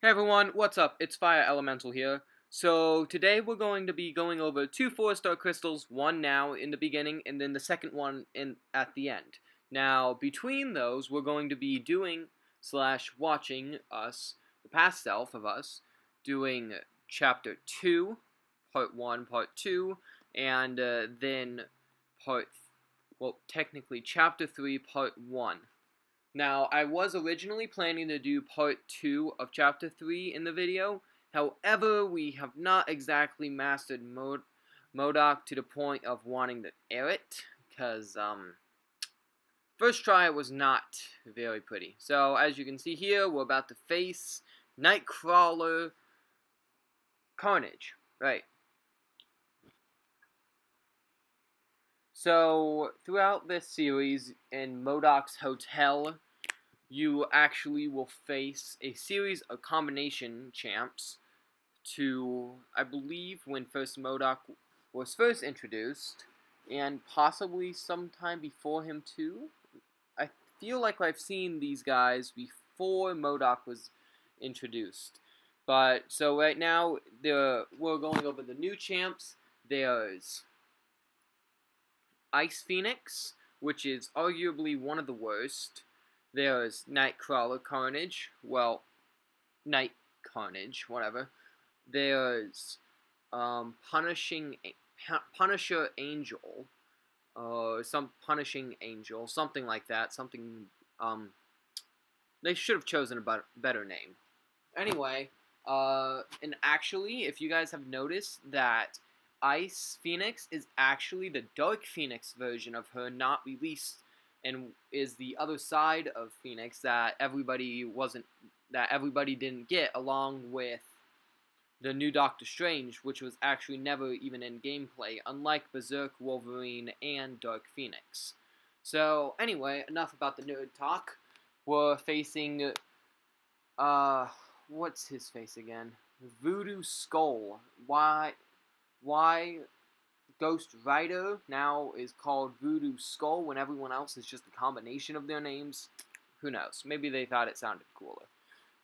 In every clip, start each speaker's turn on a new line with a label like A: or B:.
A: Hey everyone, what's up? It's Fire Elemental here. So today we're going to be going over two 4-star crystals, one now in the beginning and then the second one at the end. Now between those we're going to be doing / watching us, the past self of us, doing chapter 2, part 1, part 2, and then technically chapter 3, part 1. Now, I was originally planning to do part 2 of chapter 3 in the video. However, we have not exactly mastered Modok to the point of wanting to air it, because, first try it was not very pretty. So, as you can see here, we're about to face Nightcrawler Carnage. Right. So, throughout this series, in Modok's hotel, you actually will face a series of combination champs to, I believe, when first Modok was first introduced, and possibly sometime before him too. I feel like I've seen these guys before Modok was introduced. But, so right now, we're going over the new champs. There's Ice Phoenix, which is arguably one of the worst. There's Nightcrawler Carnage, well, Night Carnage, whatever. There's Punisher Angel, some Punishing Angel, something like that. Something, they should have chosen a better name. Anyway, and actually, if you guys have noticed that Ice Phoenix is actually the Dark Phoenix version of her, not released, and is the other side of Phoenix that everybody didn't get, along with the new Doctor Strange, which was actually never even in gameplay, unlike Berserk, Wolverine, and Dark Phoenix. So anyway, enough about the nerd talk. We're facing what's his face again? Voodoo Skull. Why Ghost Rider now is called Voodoo Skull when everyone else is just a combination of their names? Who knows? Maybe they thought it sounded cooler.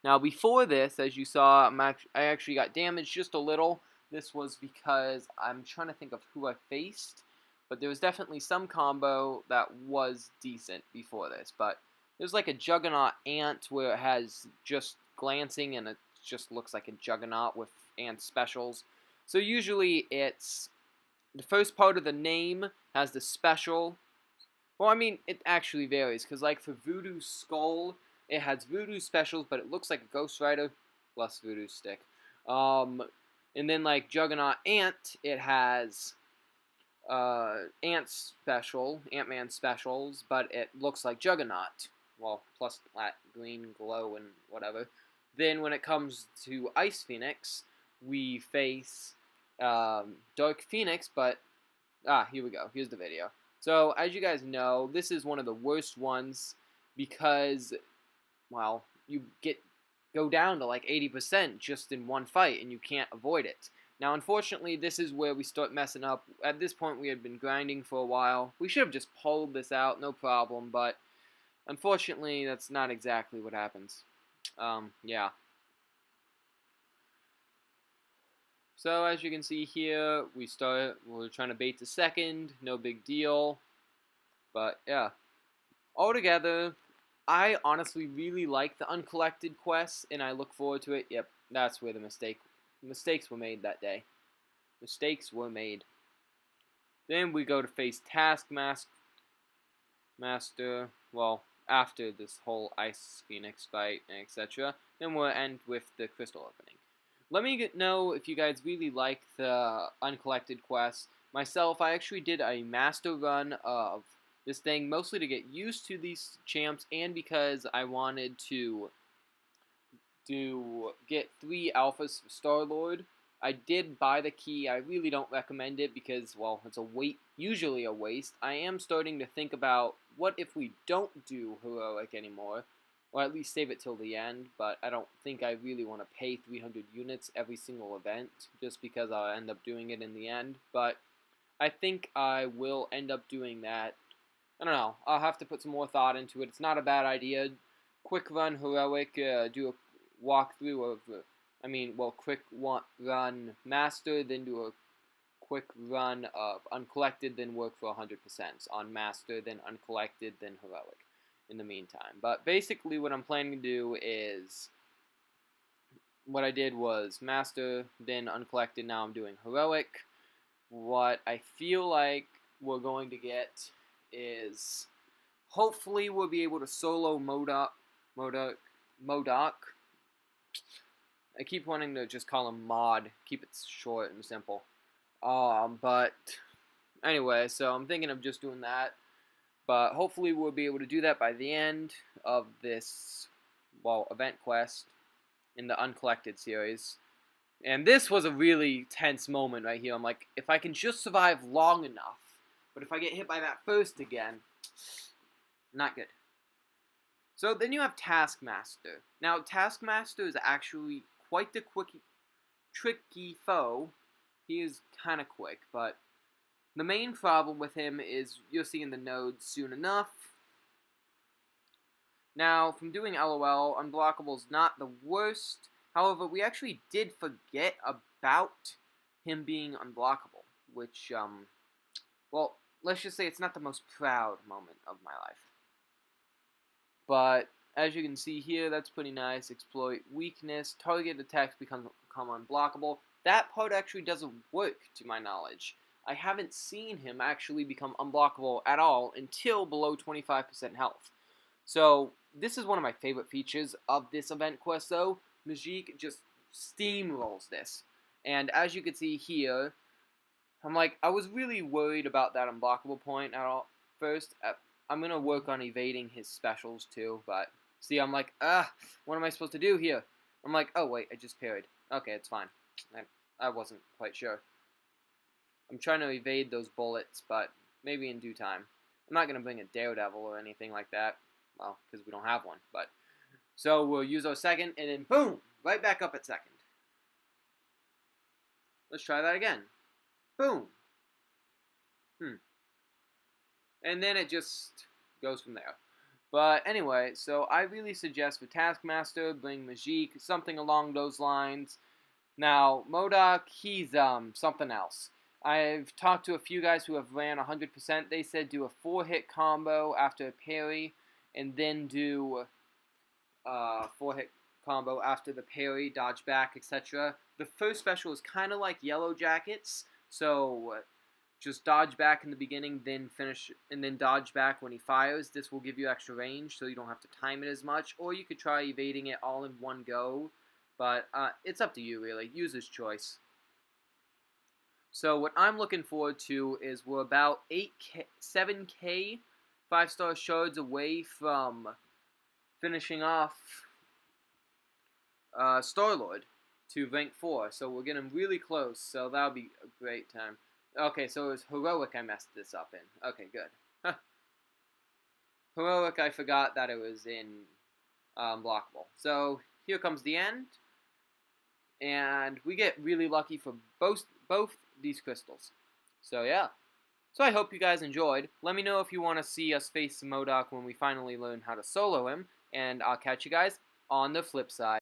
A: Now, before this, as you saw, I actually got damaged just a little. This was because I'm trying to think of who I faced, but there was definitely some combo that was decent before this. But there's like a Juggernaut Ant where it has just glancing and it just looks like a Juggernaut with Ant specials. So usually it's the first part of the name has the special. Well, I mean, it actually varies, because like for Voodoo Skull, it has Voodoo specials, but it looks like a Ghost Rider plus Voodoo Stick. And then like Juggernaut Ant, it has Ant-Man specials, but it looks like Juggernaut. Well, plus that green glow and whatever. Then when it comes to Ice Phoenix, we face Dark Phoenix, but here we go. Here's the video. So as you guys know, this is one of the worst ones because, well, you go down to like 80% just in one fight, and you can't avoid it. Now, unfortunately, this is where we start messing up. At this point, we had been grinding for a while. We should have just pulled this out, no problem, but unfortunately, that's not exactly what happens. Yeah. So as you can see here, we're trying to bait the second, no big deal. But yeah. Altogether, I honestly really like the Uncollected quests, and I look forward to it. Yep, that's where the mistakes were made that day. Mistakes were made. Then we go to face Taskmaster, well, after this whole Ice Phoenix fight, etc. Then we'll end with the crystal opening. Let me know if you guys really like the Uncollected quests. Myself, I actually did a master run of this thing, mostly to get used to these champs and because I wanted to get 3 alphas for Star-Lord. I did buy the key. I really don't recommend it because, well, it's usually a waste. I am starting to think about what if we don't do Heroic anymore, or at least save it till the end, but I don't think I really want to pay 300 units every single event, just because I'll end up doing it in the end, but I think I will end up doing that. I don't know, I'll have to put some more thought into it. It's not a bad idea. Quick run Heroic, do walkthrough of, quick run Master, then do a quick run of Uncollected, then work for 100% on Master, then Uncollected, then Heroic in the meantime. But basically what I'm planning to do is, what I did was Master, then Uncollected, now I'm doing Heroic. What I feel like we're going to get is, hopefully we'll be able to solo Modok. I keep wanting to just call him Mod, keep it short and simple. But anyway, so I'm thinking of just doing that. But hopefully we'll be able to do that by the end of this, event quest in the Uncollected series. And this was a really tense moment right here. I'm like, if I can just survive long enough, but if I get hit by that first again, not good. So then you have Taskmaster. Now, Taskmaster is actually quite the tricky foe. He is kind of quick, but the main problem with him is you'll see in the nodes soon enough. Now, from doing LOL, Unblockable is not the worst. However, we actually did forget about him being unblockable, which, let's just say it's not the most proud moment of my life. But as you can see here, that's pretty nice. Exploit weakness. Target attacks become unblockable. That part actually doesn't work, to my knowledge. I haven't seen him actually become unblockable at all until below 25% health. So, this is one of my favorite features of this event quest, though. Majik just steamrolls this. And as you can see here, I was really worried about that unblockable point at all first. I'm going to work on evading his specials too, but see, I'm like, what am I supposed to do here? I'm like, oh wait, I just parried. Okay, it's fine. I wasn't quite sure. I'm trying to evade those bullets, but maybe in due time. I'm not going to bring a Daredevil or anything like that. Well, because we don't have one, but... So we'll use our second, and then boom! Right back up at second. Let's try that again. Boom! And then it just goes from there. But anyway, so I really suggest for Taskmaster, bring Majik, something along those lines. Now, Modok, he's something else. I've talked to a few guys who have ran 100%. They said do a 4-hit combo after a parry, and then do 4-hit combo after the parry, dodge back, etc. The first special is kind of like Yellow Jackets, so just dodge back in the beginning, then finish, and then dodge back when he fires. This will give you extra range, so you don't have to time it as much, or you could try evading it all in one go, but it's up to you, really. User's choice. So what I'm looking forward to is we're about 7K 5-star shards away from finishing off Star-Lord to rank 4, so we're getting really close, so that'll be a great time. Okay, so it was Heroic I messed this up in. Okay, good. Heroic, I forgot that it was in Blockable. So, here comes the end, and we get really lucky for both these crystals. So, yeah. So, I hope you guys enjoyed. Let me know if you want to see us face Modok when we finally learn how to solo him, and I'll catch you guys on the flip side.